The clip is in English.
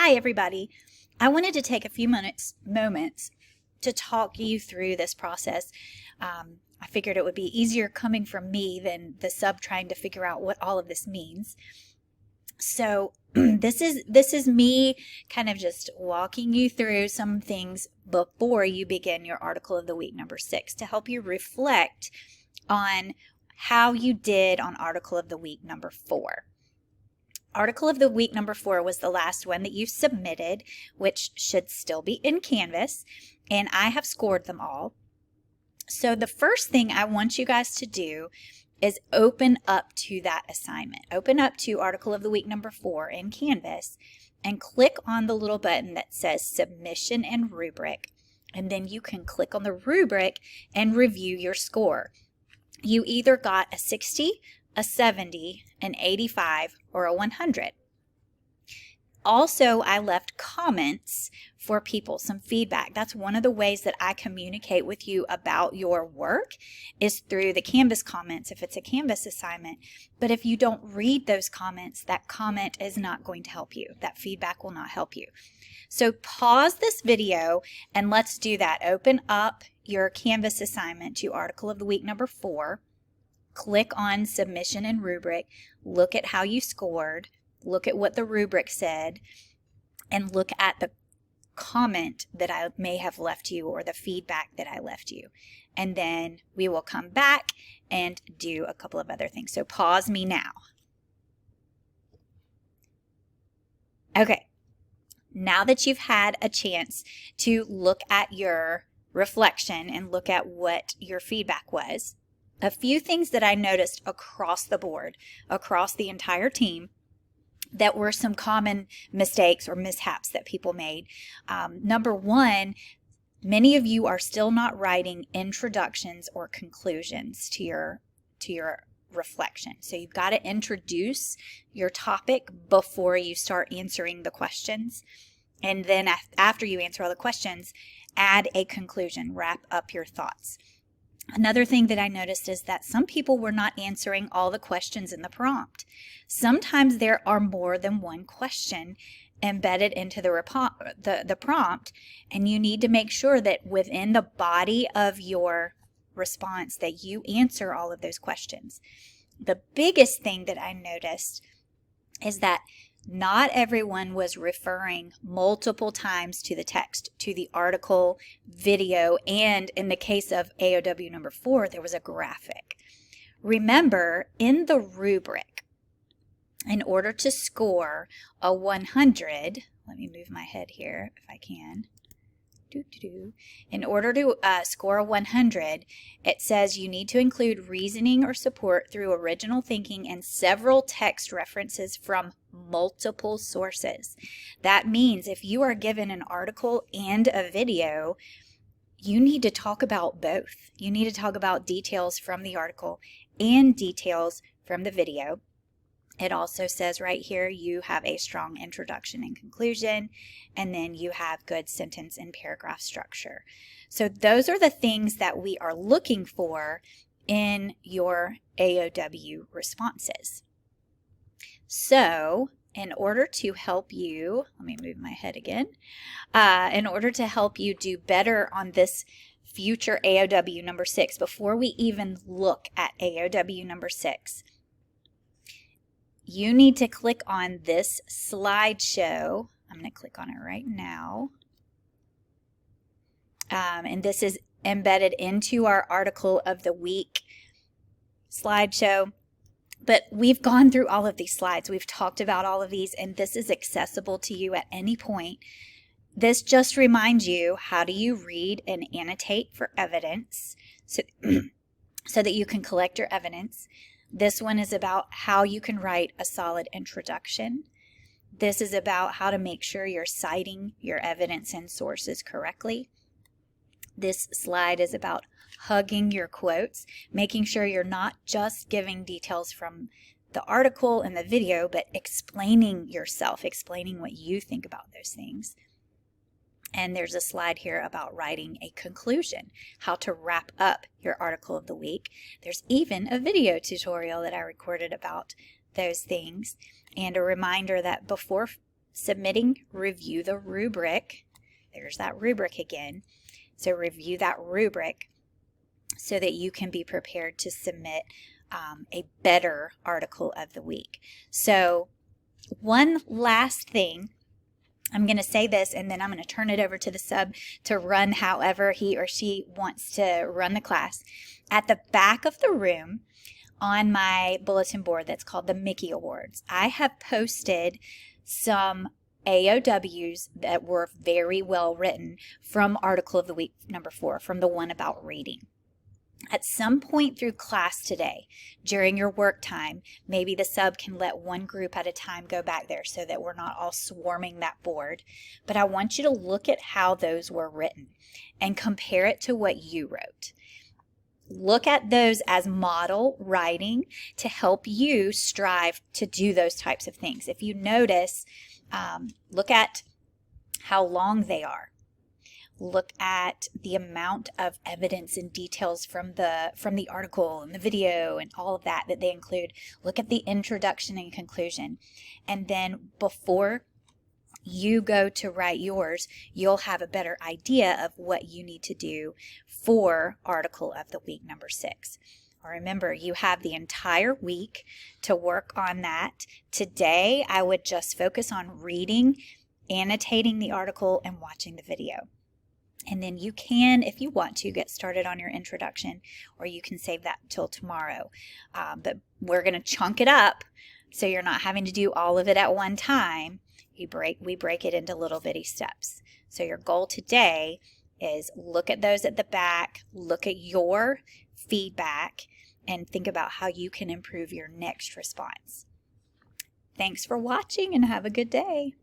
Hi, everybody. I wanted to take a few moments to talk you through this process. I figured it would be easier coming from me than the sub trying to figure out what all of this means. So this is me kind of just walking you through some things before you begin your article of the week number 6 to help you reflect on how you did on article of the week number 4. Article of the week number 4 was the last one that you submitted, which should still be in Canvas, and I have scored them all. So the first thing I want you guys to do is open up to that assignment. Open up to article of the week number 4 in Canvas and click on the little button that says Submission and Rubric, and then you can click on the rubric and review your score. You either got a 60, a 70, an 85, or a 100. Also, I left comments for people, some feedback. That's one of the ways that I communicate with you about your work is through the Canvas comments if it's a Canvas assignment. But if you don't read those comments, that comment is not going to help you. That feedback will not help you. So pause this video and let's do that. Open up your Canvas assignment to article of the week number 4. Click on Submission and Rubric, look at how you scored, look at what the rubric said, and look at the comment that I may have left you or the feedback that I left you. And then we will come back and do a couple of other things. So pause me now. Okay, now that you've had a chance to look at your reflection and look at what your feedback was, a few things that I noticed across the board, across the entire team, that were some common mistakes or mishaps that people made. Number one, many of you are still not writing introductions or conclusions to your reflection. So you've got to introduce your topic before you start answering the questions. And then after you answer all the questions, add a conclusion, wrap up your thoughts. Another thing that I noticed is that some people were not answering all the questions in the prompt. Sometimes there are more than one question embedded into the prompt, and you need to make sure that within the body of your response that you answer all of those questions. The biggest thing that I noticed is that not everyone was referring multiple times to the text, to the article, video, and in the case of AoW number 4, there was a graphic. Remember, in the rubric, in order to score a 100, let me move my head here if I can. In order to score a 100, it says you need to include reasoning or support through original thinking and several text references from multiple sources. That means if you are given an article and a video, you need to talk about both. You need to talk about details from the article and details from the video. It also says right here you have a strong introduction and conclusion, and then you have good sentence and paragraph structure. So those are the things that we are looking for in your AoW responses. So in order to help you, let me move my head again, in order to help you do better on this future AoW number 6, before we even look at AoW number 6, you need to click on this slideshow. I'm going to click on it right now. And this is embedded into our article of the week slideshow. But we've gone through all of these slides. We've talked about all of these, and this is accessible to you at any point. This just reminds you, how do you read and annotate for evidence so that you can collect your evidence. This one is about how you can write a solid introduction. This is about how to make sure you're citing your evidence and sources correctly. This slide is about hugging your quotes, making sure you're not just giving details from the article and the video, but explaining yourself, explaining what you think about those things. And there's a slide here about writing a conclusion, how to wrap up your article of the week. There's even a video tutorial that I recorded about those things, and a reminder that before submitting, review the rubric. There's that rubric again. So review that rubric so that you can be prepared to submit a better article of the week. So one last thing, I'm going to say this and then I'm going to turn it over to the sub to run however he or she wants to run the class. At the back of the room on my bulletin board that's called the Mickey Awards, I have posted some AoWs that were very well written from Article of the Week number 4, from the one about reading. At some point through class today, during your work time, maybe the sub can let one group at a time go back there so that we're not all swarming that board. But I want you to look at how those were written and compare it to what you wrote. Look at those as model writing to help you strive to do those types of things. If you notice, look at how long they are. Look at the amount of evidence and details from the article and the video and all of that they include. Look at the introduction and conclusion. And then before you go to write yours, you'll have a better idea of what you need to do for Article of the Week number 6. Remember, you have the entire week to work on that. Today, I would just focus on reading, annotating the article, and watching the video. And then you can, if you want to, get started on your introduction, or you can save that till tomorrow. But we're going to chunk it up so you're not having to do all of it at one time. We break it into little bitty steps. So your goal today is look at those at the back, look at your feedback, and think about how you can improve your next response. Thanks for watching and have a good day.